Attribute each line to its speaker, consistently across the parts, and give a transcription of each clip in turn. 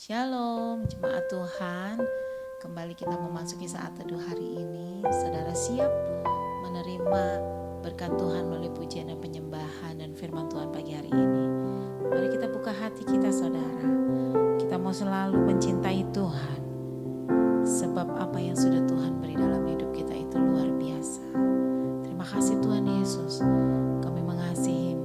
Speaker 1: Shalom, jemaat Tuhan. Kembali kita memasuki saat teduh hari ini. Saudara siap menerima berkat Tuhan melalui pujian dan penyembahan dan firman Tuhan pagi hari ini. Mari kita buka hati kita, saudara. Kita mau selalu mencintai Tuhan. Sebab apa yang sudah Tuhan beri dalam hidup kita itu luar biasa. Terima kasih Tuhan Yesus. Kami mengasihi-Mu.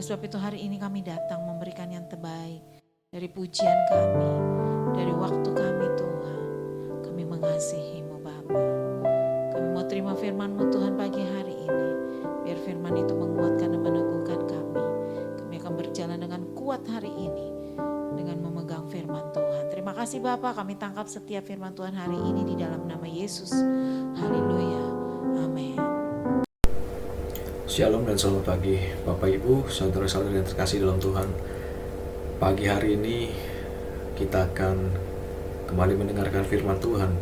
Speaker 1: Sebab itu hari ini kami datang memberikan yang terbaik dari pujian kami, dari waktu kami Tuhan. Kami mengasihi-Mu Bapa. Kami mau terima firman-Mu Tuhan pagi hari ini. Biar firman itu menguatkan dan meneguhkan kami. Kami akan berjalan dengan kuat hari ini dengan memegang firman Tuhan. Terima kasih Bapa, kami tangkap setiap firman Tuhan hari ini di dalam nama Yesus. Haleluya. Amin.
Speaker 2: Shalom dan selamat pagi Bapak Ibu, saudara-saudara yang terkasih dalam Tuhan. Pagi hari ini kita akan kembali mendengarkan firman Tuhan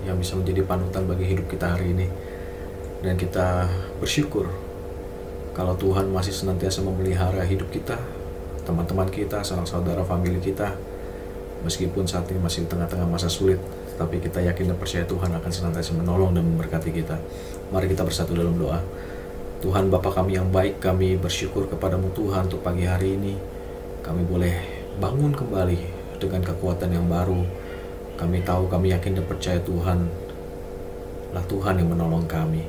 Speaker 2: yang bisa menjadi panutan bagi hidup kita hari ini. Dan kita bersyukur kalau Tuhan masih senantiasa memelihara hidup kita, teman-teman kita, saudara famili kita. Meskipun saat ini masih di tengah-tengah masa sulit, tapi kita yakin dan percaya Tuhan akan senantiasa menolong dan memberkati kita. Mari kita bersatu dalam doa. Tuhan Bapa kami yang baik, kami bersyukur kepadamu Tuhan untuk pagi hari ini. Kami boleh bangun kembali dengan kekuatan yang baru. Kami tahu, kami yakin dan percaya Tuhan lah Tuhan yang menolong kami.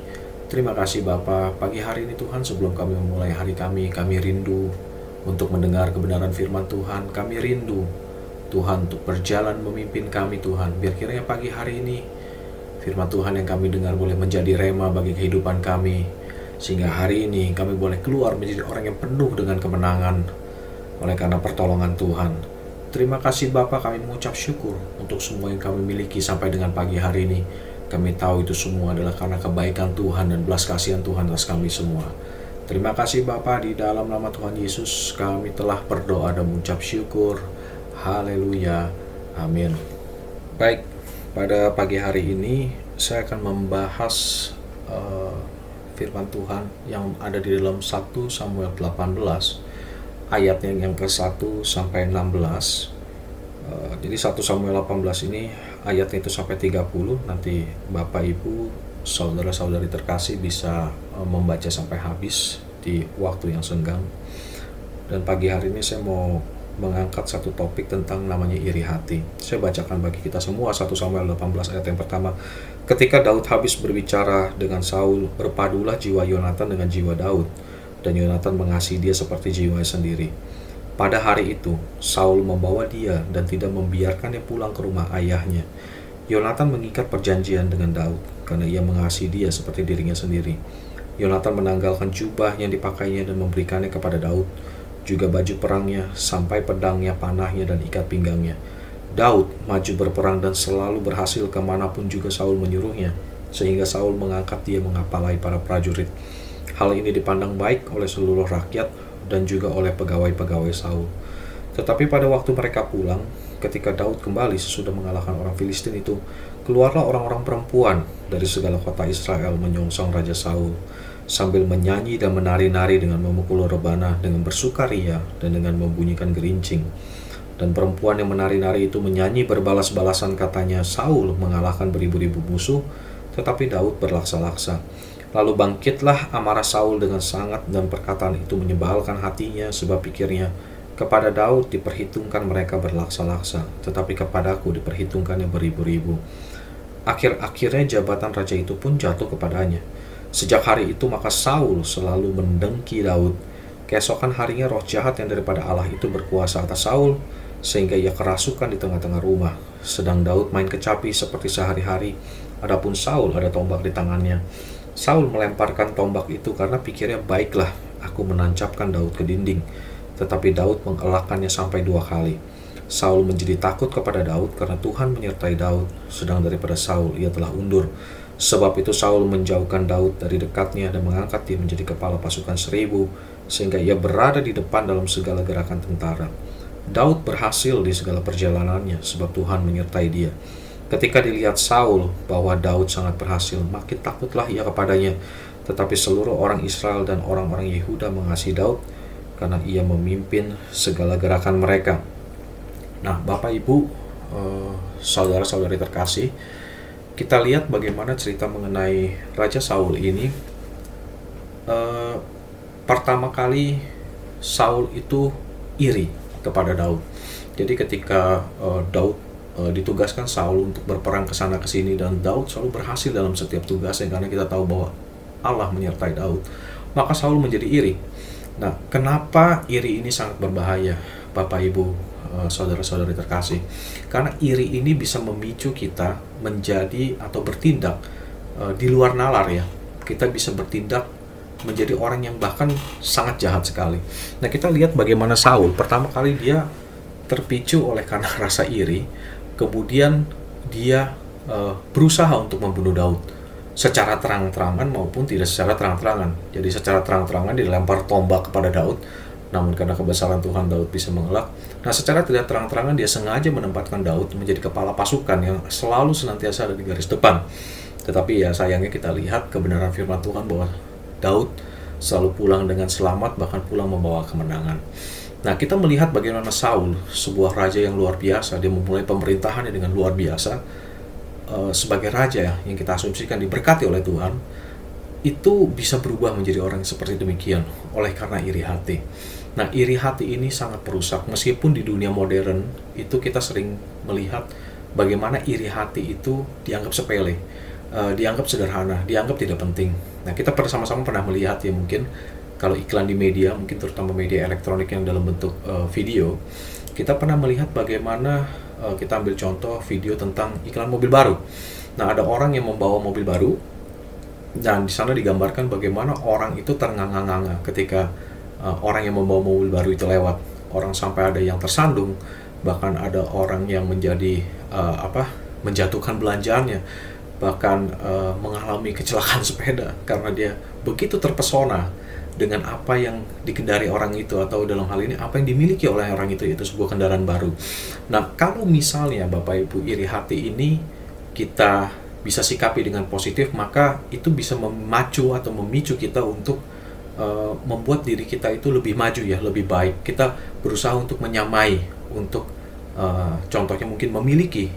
Speaker 2: Terima kasih Bapa. Pagi hari ini Tuhan, sebelum kami memulai hari kami rindu untuk mendengar kebenaran firman Tuhan. Kami rindu Tuhan untuk berjalan memimpin kami Tuhan. Biar kiranya pagi hari ini firman Tuhan yang kami dengar boleh menjadi rema bagi kehidupan kami, sehingga hari ini kami boleh keluar menjadi orang yang penuh dengan kemenangan oleh karena pertolongan Tuhan. Terima kasih Bapa, kami mengucap syukur untuk semua yang kami miliki sampai dengan pagi hari ini. Kami tahu itu semua adalah karena kebaikan Tuhan dan belas kasihan Tuhan atas kami semua. Terima kasih Bapa, di dalam nama Tuhan Yesus kami telah berdoa dan mengucap syukur. Haleluya. Amin. Baik, pada pagi hari ini saya akan membahas firman Tuhan yang ada di dalam 1 Samuel 18 ayatnya yang ke-1 sampai 16. Jadi 1 Samuel 18 ini ayatnya itu sampai 30. Nanti Bapak Ibu, saudara-saudari terkasih bisa membaca sampai habis di waktu yang senggang. Dan pagi hari ini saya mau mengangkat satu topik tentang namanya iri hati. Saya bacakan bagi kita semua 1 Samuel 18 ayat yang pertama. Ketika Daud habis berbicara dengan Saul, berpadulah jiwa Yonatan dengan jiwa Daud, dan Yonatan mengasihi dia seperti jiwanya sendiri. Pada hari itu, Saul membawa dia dan tidak membiarkannya pulang ke rumah ayahnya. Yonatan mengikat perjanjian dengan Daud, karena ia mengasihi dia seperti dirinya sendiri. Yonatan menanggalkan jubah yang dipakainya dan memberikannya kepada Daud, juga baju perangnya, sampai pedangnya, panahnya, dan ikat pinggangnya. Daud maju berperang dan selalu berhasil kemanapun juga Saul menyuruhnya, sehingga Saul mengangkat dia mengapalai para prajurit. Hal ini dipandang baik oleh seluruh rakyat dan juga oleh pegawai-pegawai Saul. Tetapi pada waktu mereka pulang, ketika Daud kembali sesudah mengalahkan orang Filistin itu, keluarlah orang-orang perempuan dari segala kota Israel menyongsong Raja Saul, sambil menyanyi dan menari-nari dengan memukul rebana, dengan bersukaria, dan dengan membunyikan gerincing. Dan perempuan yang menari-nari itu menyanyi berbalas-balasan, katanya, Saul mengalahkan beribu-ribu musuh, tetapi Daud berlaksa-laksa. Lalu bangkitlah amarah Saul dengan sangat, dan perkataan itu menyebalkan hatinya, sebab pikirnya, kepada Daud diperhitungkan mereka berlaksa-laksa, tetapi kepadaku diperhitungkannya beribu-ribu. Akhir-akhirnya jabatan raja itu pun jatuh kepadanya. Sejak hari itu maka Saul selalu mendengki Daud. Keesokan harinya roh jahat yang daripada Allah itu berkuasa atas Saul, sehingga ia kerasukan di tengah-tengah rumah. Sedang Daud main kecapi seperti sehari-hari, adapun Saul ada tombak di tangannya. Saul melemparkan tombak itu karena pikirnya, baiklah, aku menancapkan Daud ke dinding. Tetapi Daud mengelakkannya sampai 2 kali. Saul menjadi takut kepada Daud karena Tuhan menyertai Daud, sedang daripada Saul ia telah undur. Sebab itu Saul menjauhkan Daud dari dekatnya dan mengangkat dia menjadi kepala pasukan 1000, sehingga ia berada di depan dalam segala gerakan tentara. Daud berhasil di segala perjalanannya sebab Tuhan menyertai dia. Ketika dilihat Saul bahwa Daud sangat berhasil, makin takutlah ia kepadanya. Tetapi seluruh orang Israel dan orang-orang Yehuda mengasihi Daud karena ia memimpin segala gerakan mereka. Nah, Bapak Ibu, saudara-saudari terkasih, kita lihat bagaimana cerita mengenai Raja Saul ini. Pertama kali Saul itu iri kepada Daud. Jadi ketika Daud ditugaskan Saul untuk berperang ke sana ke sini, dan Daud selalu berhasil dalam setiap tugasnya karena kita tahu bahwa Allah menyertai Daud, maka Saul menjadi iri. Nah, kenapa iri ini sangat berbahaya, Bapak Ibu, saudara-saudari terkasih? Karena iri ini bisa memicu kita menjadi atau bertindak di luar nalar ya. Kita bisa bertindak menjadi orang yang bahkan sangat jahat sekali. Nah, kita lihat bagaimana Saul pertama kali dia terpicu oleh karena rasa iri, kemudian dia berusaha untuk membunuh Daud secara terang-terangan maupun tidak secara terang-terangan. Jadi secara terang-terangan dilempar tombak kepada Daud, Namun karena kebesaran Tuhan, Daud bisa mengelak. Nah, secara tidak terang-terangan dia sengaja menempatkan Daud menjadi kepala pasukan yang selalu senantiasa ada di garis depan. Tetapi ya sayangnya kita lihat kebenaran firman Tuhan bahwa Daud selalu pulang dengan selamat, bahkan pulang membawa kemenangan. Nah, kita melihat bagaimana Saul, sebuah raja yang luar biasa, dia memulai pemerintahannya dengan luar biasa. Sebagai raja yang kita asumsikan diberkati oleh Tuhan, itu bisa berubah menjadi orang seperti demikian oleh karena iri hati. Nah, iri hati ini sangat perusak. Meskipun di dunia modern itu kita sering melihat bagaimana iri hati itu dianggap sepele, dianggap sederhana, dianggap tidak penting. Nah, kita sama-sama pernah melihat ya, mungkin kalau iklan di media, mungkin terutama media elektronik yang dalam bentuk video, kita pernah melihat bagaimana kita ambil contoh video tentang iklan mobil baru. Nah, ada orang yang membawa mobil baru, dan di sana digambarkan bagaimana orang itu ternganga-nganga ketika orang yang membawa mobil baru itu lewat. Orang sampai ada yang tersandung, bahkan ada orang yang menjadi menjatuhkan belanjaannya, bahkan mengalami kecelakaan sepeda karena dia begitu terpesona dengan apa yang dikendari orang itu, atau dalam hal ini apa yang dimiliki oleh orang itu, yaitu sebuah kendaraan baru. Nah, kalau misalnya Bapak Ibu iri hati ini kita bisa sikapi dengan positif, maka itu bisa memacu atau memicu kita untuk membuat diri kita itu lebih maju ya, lebih baik. Kita berusaha untuk menyamai, untuk contohnya mungkin memiliki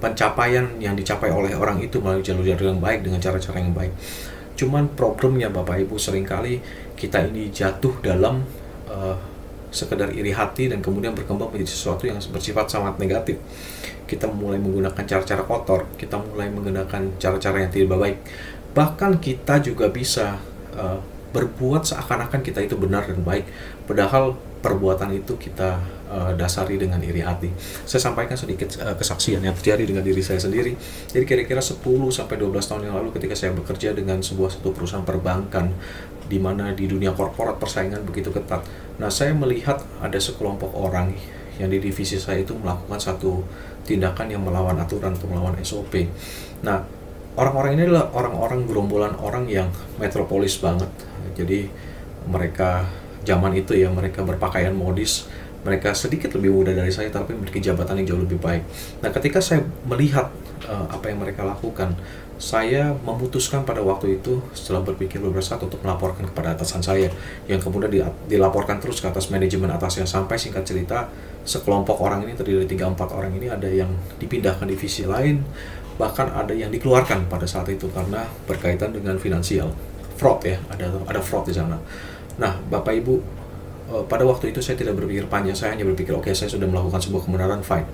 Speaker 2: pencapaian yang dicapai oleh orang itu melalui jalur-jalur yang baik, dengan cara-cara yang baik. Cuman problemnya Bapak Ibu, seringkali kita ini jatuh dalam sekedar iri hati dan kemudian berkembang menjadi sesuatu yang bersifat sangat negatif. Kita mulai menggunakan cara-cara kotor, kita mulai menggunakan cara-cara yang tidak baik. Bahkan kita juga bisa berbuat seakan-akan kita itu benar dan baik, padahal perbuatan itu kita dasari dengan iri hati. Saya sampaikan sedikit kesaksian yang terjadi dengan diri saya sendiri. Jadi kira-kira 10-12 tahun yang lalu, ketika saya bekerja dengan satu perusahaan perbankan, di mana di dunia korporat persaingan begitu ketat. Nah, saya melihat ada sekelompok orang yang di divisi saya itu melakukan satu tindakan yang melawan aturan atau melawan SOP. Nah, orang-orang ini adalah orang-orang gerombolan orang yang metropolis banget. Jadi mereka zaman itu ya, mereka berpakaian modis, mereka sedikit lebih muda dari saya tapi memiliki jabatan yang jauh lebih baik. Nah, ketika saya melihat apa yang mereka lakukan, saya memutuskan pada waktu itu setelah berpikir beberapa saat untuk melaporkan kepada atasan saya, yang kemudian dilaporkan terus ke atas manajemen atasnya, sampai singkat cerita sekelompok orang ini terdiri dari 3-4 orang ini ada yang dipindahkan divisi lain, bahkan ada yang dikeluarkan pada saat itu karena berkaitan dengan finansial, fraud ya, ada fraud di sana. Nah, Bapak Ibu, pada waktu itu saya tidak berpikir panjang, saya hanya berpikir oke, saya sudah melakukan sebuah kebenaran, fine.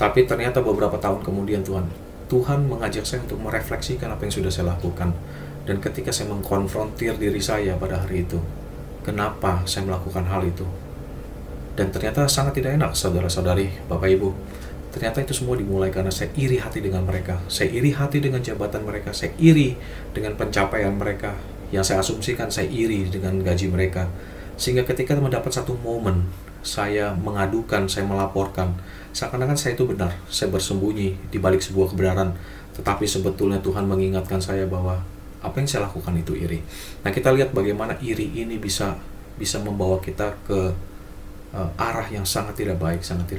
Speaker 2: Tapi ternyata beberapa tahun kemudian Tuhan mengajak saya untuk merefleksikan apa yang sudah saya lakukan. Dan ketika saya mengkonfrontir diri saya pada hari itu, kenapa saya melakukan hal itu? Dan ternyata sangat tidak enak, saudara-saudari, Bapak Ibu. Ternyata itu semua dimulai karena saya iri hati dengan mereka. Saya iri hati dengan jabatan mereka. Saya iri dengan pencapaian mereka. Yang saya asumsikan saya iri dengan gaji mereka. Sehingga ketika mendapat satu momen, saya mengadukan, saya melaporkan, seakan-akan saya itu benar, saya bersembunyi di balik sebuah kebenaran. Tetapi sebetulnya Tuhan mengingatkan saya bahwa apa yang saya lakukan itu iri. Nah, kita lihat bagaimana iri ini bisa membawa kita ke arah yang sangat tidak baik, sangat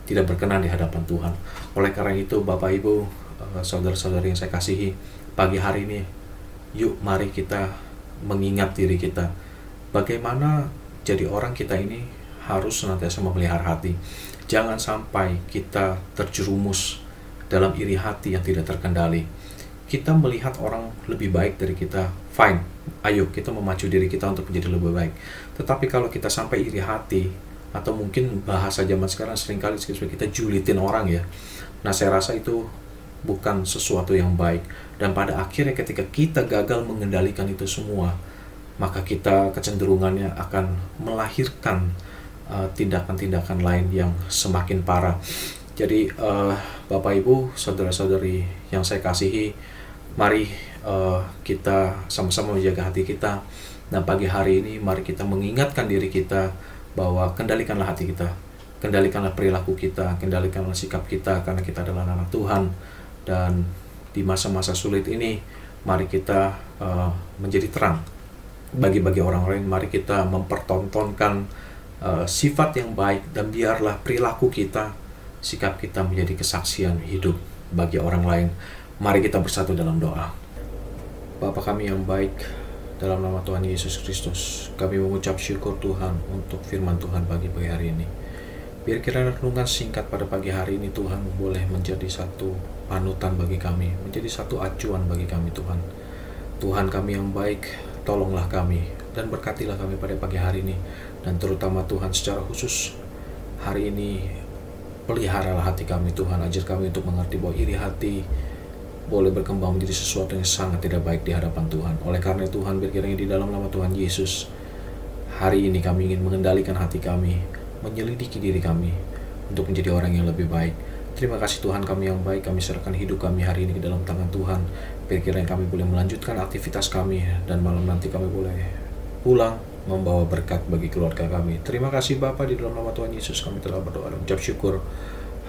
Speaker 2: tidak berkenan di hadapan Tuhan. Oleh karena itu, Bapak Ibu, saudara-saudari yang saya kasihi, pagi hari ini, yuk mari kita mengingat diri kita. Bagaimana jadi orang kita ini harus senantiasa memelihara hati. Jangan sampai kita terjerumus dalam iri hati yang tidak terkendali. Kita melihat orang lebih baik dari kita, fine. Ayo kita memacu diri kita untuk menjadi lebih baik. Tetapi kalau kita sampai iri hati, atau mungkin bahasa zaman sekarang seringkali kita julitin orang ya. Nah, saya rasa itu bukan sesuatu yang baik. Dan pada akhirnya ketika kita gagal mengendalikan itu semua, maka kita kecenderungannya akan melahirkan tindakan-tindakan lain yang semakin parah. Jadi Bapak Ibu, saudara-saudari yang saya kasihi, mari kita sama-sama menjaga hati kita. Nah, pagi hari ini mari kita mengingatkan diri kita bahwa kendalikanlah hati kita, kendalikanlah perilaku kita, kendalikanlah sikap kita, karena kita adalah anak Tuhan. Dan di masa-masa sulit ini, mari kita menjadi terang bagi orang lain. Mari kita mempertontonkan sifat yang baik, dan biarlah perilaku kita, sikap kita menjadi kesaksian hidup bagi orang lain. Mari kita bersatu dalam doa. Bapa kami yang baik, dalam nama Tuhan Yesus Kristus, kami mengucap syukur Tuhan untuk firman Tuhan pagi hari ini. Biar kiranya renungan singkat pada pagi hari ini Tuhan boleh menjadi satu panutan bagi kami, menjadi satu acuan bagi kami Tuhan. Tuhan kami yang baik, tolonglah kami dan berkatilah kami pada pagi hari ini. Dan terutama Tuhan secara khusus hari ini, peliharalah hati kami Tuhan. Ajar kami untuk mengerti bahwa iri hati boleh berkembang menjadi sesuatu yang sangat tidak baik di hadapan Tuhan. Oleh karena Tuhan, biar kiranya di dalam nama Tuhan Yesus, hari ini kami ingin mengendalikan hati kami, menyelidiki diri kami untuk menjadi orang yang lebih baik. Terima kasih Tuhan kami yang baik, kami serahkan hidup kami hari ini ke dalam tangan Tuhan. Biar kiranya kami boleh melanjutkan aktivitas kami, dan malam nanti kami boleh pulang membawa berkat bagi keluarga kami. Terima kasih Bapa, di dalam nama Tuhan Yesus kami telah berdoa dan ucap syukur.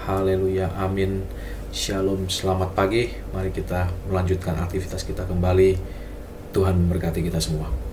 Speaker 2: Haleluya, amin. Shalom, selamat pagi. Mari kita melanjutkan aktivitas kita kembali. Tuhan memberkati kita semua.